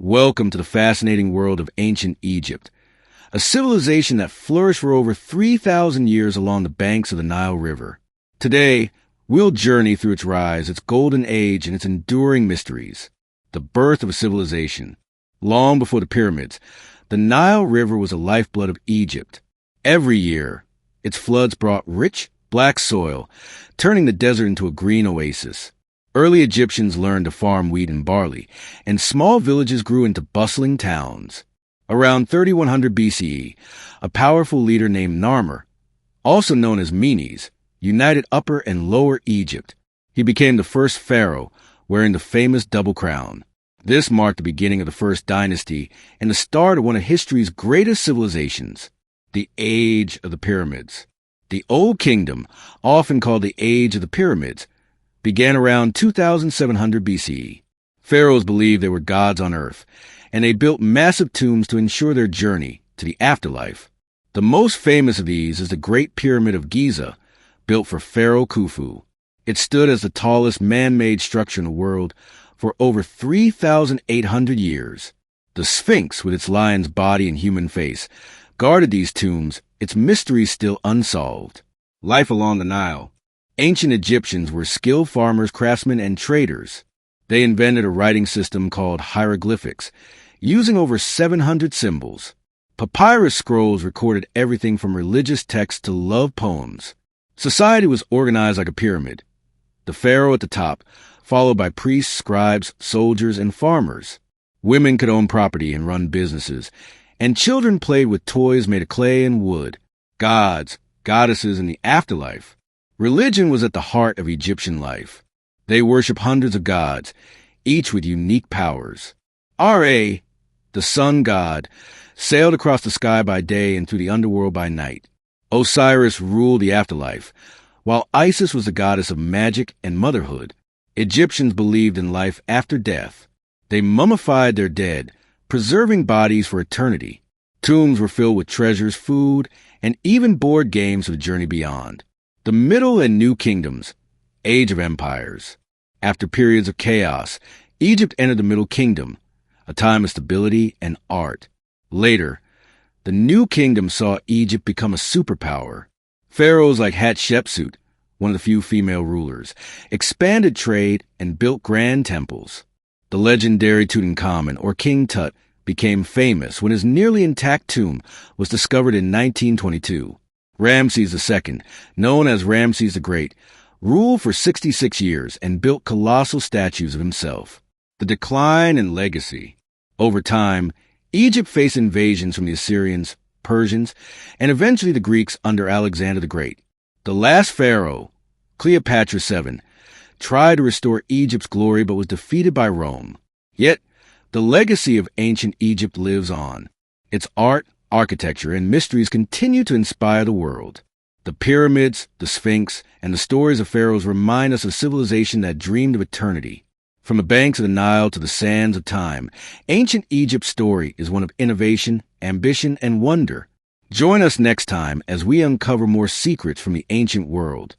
Welcome to the fascinating world of ancient Egypt, a civilization that flourished for over 3,000 years along the banks of the Nile River. Today, we'll journey through its rise, its golden age, and its enduring mysteries. The birth of a civilization. Long before the pyramids, the Nile River was the lifeblood of Egypt. Every year, its floods brought rich, black soil, turning the desert into a green oasis. Early Egyptians learned to farm wheat and barley, and small villages grew into bustling towns. Around 3100 BCE, a powerful leader named Narmer, also known as Menes, united Upper and Lower Egypt. He became the first pharaoh, wearing the famous double crown. This marked the beginning of the first dynasty and the start of one of history's greatest civilizations, the Age of the Pyramids. The Old Kingdom, often called the Age of the Pyramids, began around 2700 BCE. Pharaohs believed they were gods on earth, and they built massive tombs to ensure their journey to the afterlife. The most famous of these is the Great Pyramid of Giza, built for Pharaoh Khufu. It stood as the tallest man-made structure in the world for over 3,800 years. The Sphinx, with its lion's body and human face, guarded these tombs, its mysteries still unsolved. Life along the Nile. Ancient Egyptians were skilled farmers, craftsmen, and traders. They invented a writing system called hieroglyphics, using over 700 symbols. Papyrus scrolls recorded everything from religious texts to love poems. Society was organized like a pyramid. The pharaoh at the top, followed by priests, scribes, soldiers, and farmers. Women could own property and run businesses, and children played with toys made of clay and wood. Gods, goddesses, and the afterlife. Religion was at the heart of Egyptian life. They worshiped hundreds of gods, each with unique powers. Ra, the sun god, sailed across the sky by day and through the underworld by night. Osiris ruled the afterlife, while Isis was the goddess of magic and motherhood. Egyptians believed in life after death. They mummified their dead, preserving bodies for eternity. Tombs were filled with treasures, food, and even board games for the journey beyond. The Middle and New Kingdoms, Age of Empires. After periods of chaos, Egypt entered the Middle Kingdom, a time of stability and art. Later, the New Kingdom saw Egypt become a superpower. Pharaohs like Hatshepsut, one of the few female rulers, expanded trade and built grand temples. The legendary Tutankhamun, or King Tut, became famous when his nearly intact tomb was discovered in 1922. Ramses II, known as Ramses the Great, ruled for 66 years and built colossal statues of himself. The decline and legacy. Over time, Egypt faced invasions from the Assyrians, Persians, and eventually the Greeks under Alexander the Great. The last pharaoh, Cleopatra VII, tried to restore Egypt's glory but was defeated by Rome. Yet, the legacy of ancient Egypt lives on. Its art, architecture, and mysteries continue to inspire the world. The pyramids, the Sphinx, and the stories of pharaohs remind us of a civilization that dreamed of eternity. From the banks of the Nile to the sands of time, ancient Egypt's story is one of innovation, ambition, and wonder. Join us next time as we uncover more secrets from the ancient world.